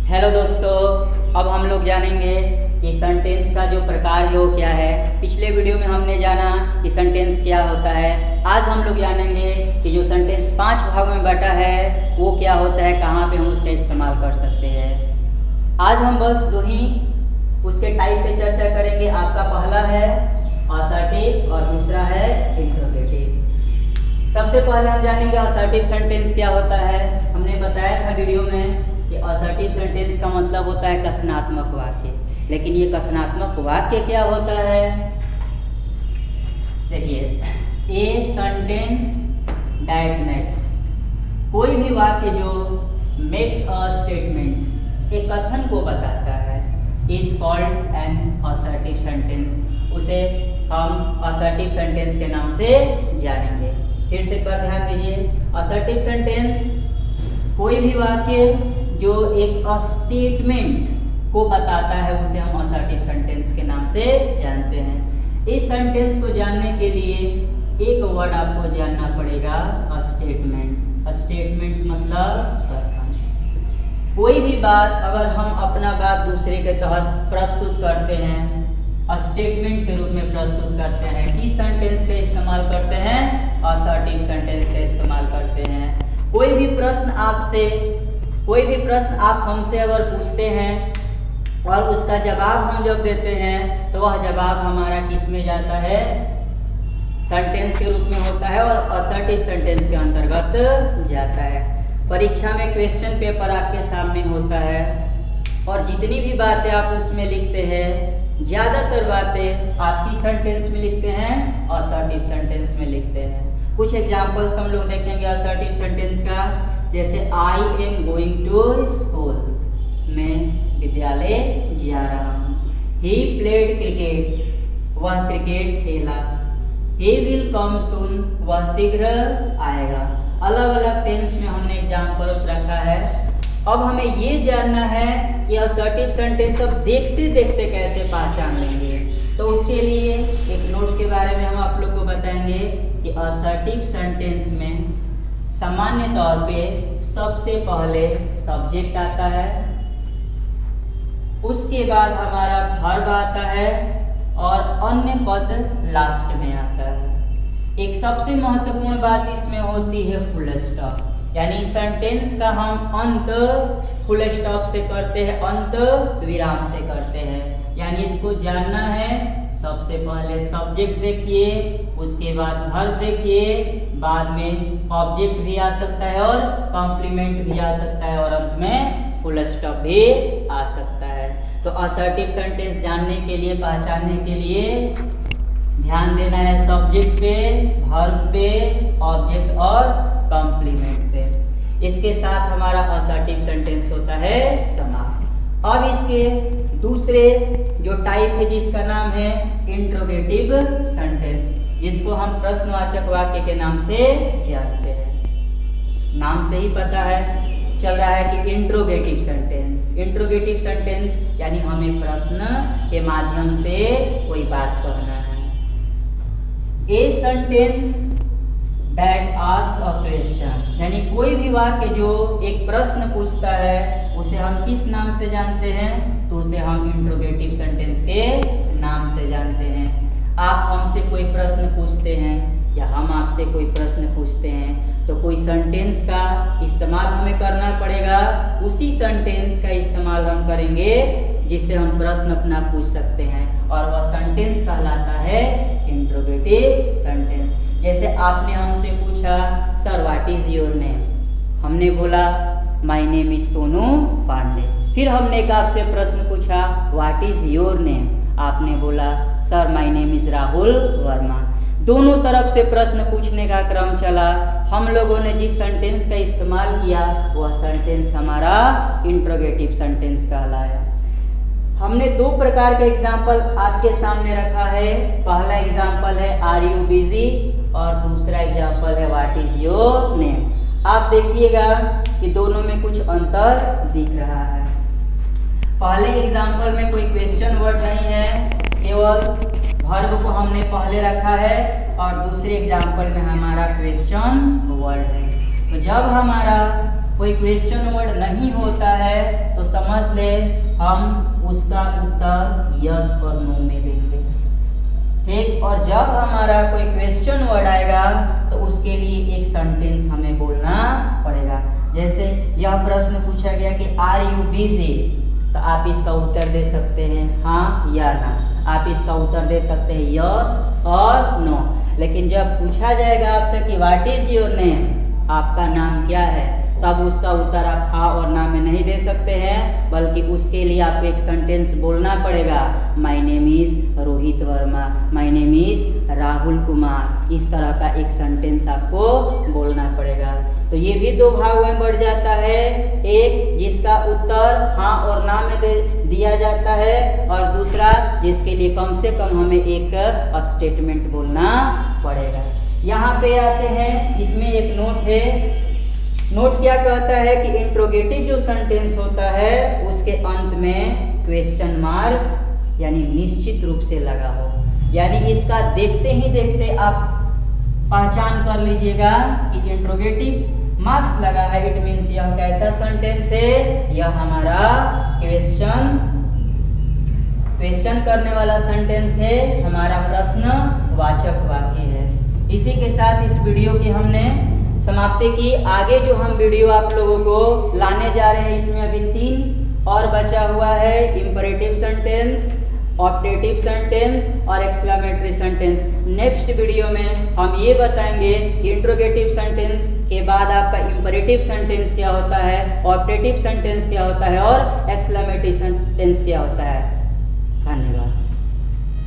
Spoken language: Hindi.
हेलो दोस्तों, अब हम लोग जानेंगे कि सेंटेंस का जो प्रकार है वो क्या है। पिछले वीडियो में हमने जाना कि सेंटेंस क्या होता है। आज हम लोग जानेंगे कि जो सेंटेंस 5 भागों में बटा है वो क्या होता है, कहाँ पे हम उसका इस्तेमाल कर सकते हैं। आज हम बस दो ही उसके टाइप पे चर्चा करेंगे। आपका पहला है असर्टिव और दूसरा है इंट्रोगेटिव। सबसे पहले हम जानेंगे असर्टिव सेंटेंस क्या होता है। हमने बताया था वीडियो में कि असर्टिव सेंटेंस का मतलब होता है कथनात्मक वाक्य। लेकिन ये कथनात्मक वाक्य क्या होता है, देखिए, ए सेंटेंस दैट मेक्स, कोई भी वाक्य जो मेक्स अ स्टेटमेंट, एक कथन को बताता है, is called an assertive sentence. उसे हम असर्टिव सेंटेंस के नाम से जानेंगे। फिर से पर ध्यान दीजिए, असर्टिव सेंटेंस कोई भी वाक्य जो एक स्टेटमेंट को बताता है उसे हम असर्टिव सेंटेंस के नाम से जानते हैं। इस सेंटेंस को जानने के लिए एक वर्ड आपको जानना पड़ेगा, स्टेटमेंट। स्टेटमेंट मतलब कथन। कोई भी बात अगर हम अपना बात दूसरे के तहत प्रस्तुत करते हैं, स्टेटमेंट के रूप में प्रस्तुत करते हैं, किस सेंटेंस का इस्तेमाल करते हैं, असर्टिव सेंटेंस का इस्तेमाल करते हैं। कोई भी प्रश्न आप हमसे अगर पूछते हैं और उसका जवाब हम जब देते हैं तो वह जवाब हमारा किस में जाता है, सेंटेंस के रूप में होता है और असर्टिव सेंटेंस के अंतर्गत जाता है। परीक्षा में क्वेश्चन पेपर आपके सामने होता है और जितनी भी बातें आप उसमें लिखते हैं, ज़्यादातर बातें आप किस सेंटेंस में लिखते हैं, असर्टिव सेंटेंस में लिखते हैं। कुछ एग्जाम्पल्स हम लोग देखेंगे असर्टिव सेंटेंस का, जैसे I am going to school, मैं विद्यालय जा रहा हूँ। ही प्लेड क्रिकेट, वह क्रिकेट खेला। ही विल कम सून, वह शीघ्र आएगा। अलग अलग टेंस में हमने एग्जाम्पल्स रखा है। अब हमें ये जानना है कि असर्टिव सेंटेंस अब देखते देखते कैसे पहचान लेंगे। तो उसके लिए एक नोट के बारे में हम आप लोग को बताएंगे कि असर्टिव सेंटेंस में सामान्य तौर पे सबसे पहले सब्जेक्ट आता है, उसके बाद हमारा वर्ब आता है और अन्य पद लास्ट में आता है। एक सबसे महत्वपूर्ण बात इसमें होती है फुल स्टॉप, यानी सेंटेंस का हम अंत फुल स्टॉप से करते हैं, अंत विराम से करते हैं। यानी इसको जानना है, सबसे पहले सब्जेक्ट देखिए, उसके बाद वर्ब देखिए, बाद में ऑब्जेक्ट भी आ सकता है और कॉम्प्लीमेंट भी आ सकता है और अंत में फुल स्टॉप भी आ सकता है। तो असर्टिव सेंटेंस जानने के लिए, पहचानने के लिए ध्यान देना है सब्जेक्ट पे, वर्ब पे, ऑब्जेक्ट और कॉम्प्लीमेंट पे। इसके साथ हमारा असर्टिव सेंटेंस होता है समाप्त। अब इसके दूसरे जो टाइप है जिसका नाम है इंट्रोगेटिव सेंटेंस, जिसको हम प्रश्नवाचक वाक्य के नाम से जानते हैं। नाम से ही पता है, चल रहा है कि इंट्रोगेटिव सेंटेंस। इंट्रोगेटिव सेंटेंस यानी हमें प्रश्न के माध्यम से कोई बात कहना है। A sentence that ask a question, यानी कोई भी वाक्य जो एक प्रश्न पूछता है उसे हम किस नाम से जानते हैं, तो उसे हम इंट्रोगेटिव सेंटेंस के नाम से जानते हैं। आप हमसे कोई प्रश्न पूछते हैं या हम आपसे कोई प्रश्न पूछते हैं तो कोई सेंटेंस का इस्तेमाल हमें करना पड़ेगा। उसी सेंटेंस का इस्तेमाल हम करेंगे जिससे हम प्रश्न अपना पूछ सकते हैं और वह सेंटेंस कहलाता है इंट्रोगेटिव सेंटेंस। जैसे आपने हमसे पूछा, sir what is your name, हमने बोला my name is Sonu Pandey. फिर हमने एक आपसे प्रश्न पूछा, व्हाट इज योर नेम, आपने बोला sir my name is Rahul Verma. दोनों तरफ से प्रश्न पूछने का क्रम चला। हम लोगों ने जिस सेंटेंस का इस्तेमाल किया वह सेंटेंस हमारा इंट्रोगेटिव सेंटेंस कहलाया। हमने दो प्रकार के एग्जाम्पल आपके सामने रखा है। पहला एग्जाम्पल है आर यू बिजी और दूसरा एग्जाम्पल है व्हाट इज योर नेम। आप देखिएगा कि दोनों में कुछ अंतर दिख रहा है। पहले एग्जाम्पल में कोई क्वेश्चन वर्ड नहीं है, केवल वर्ब को हमने पहले रखा है और दूसरे एग्जाम्पल में हमारा क्वेश्चन वर्ड है। तो जब हमारा कोई क्वेश्चन वर्ड नहीं होता है तो समझ ले हम उसका उत्तर यस और नो में देंगे, ठीक। और जब हमारा कोई क्वेश्चन वर्ड आएगा तो उसके लिए एक सेंटेंस हमें बोलना पड़ेगा। जैसे यह प्रश्न पूछा गया कि आर यू बिजी, तो आप इसका उत्तर दे सकते हैं हाँ या ना, आप इसका उत्तर दे सकते हैं यस और नो। लेकिन जब पूछा जाएगा आपसे कि व्हाट इज योर नेम, आपका नाम क्या है, तब उसका उत्तर आप हाँ और ना में नहीं दे सकते हैं, बल्कि उसके लिए आपको एक सेंटेंस बोलना पड़ेगा, my name is Rohit Verma, my name is Rahul Kumar. इस तरह का एक सेंटेंस आपको बोलना पड़ेगा। तो ये भी दो भाग में बढ़ जाता है, एक जिसका उत्तर हाँ और ना में दिया जाता है, और दूसरा जिसके लिए कम से कम हमें एक स्टेटमेंट बोलना पड़ेगा। यहाँ पे आते हैं, इसमें एक नोट है। नोट क्या कहता है कि इंट्रोगेटिव जो सेंटेंस होता है उसके अंत में क्वेश्चन मार्क यानी निश्चित रूप से लगा हो, यानी इसका देखते ही देखते आप पहचान कर लीजिएगा कि इंट्रोगेटिव मार्क्स लगा है, इट मीन्स यह कैसा सेंटेंस है, यह हमारा क्वेश्चन करने वाला सेंटेंस है, हमारा प्रश्नवाचक वाक्य है। इसी के साथ इस वीडियो की हमने समाप्ति की। आगे जो हम वीडियो आप लोगों को लाने जा रहे हैं, इसमें अभी 3 और बचा हुआ है, इंपरेटिव सेंटेंस, ऑप्टेटिव सेंटेंस और एक्सक्लेमेटरी सेंटेंस। नेक्स्ट वीडियो में हम ये बताएंगे कि इंट्रोगेटिव सेंटेंस के बाद आपका इंपरेटिव सेंटेंस क्या होता है, ऑप्टेटिव सेंटेंस क्या होता है और एक्सक्लेमेटरी सेंटेंस क्या होता है।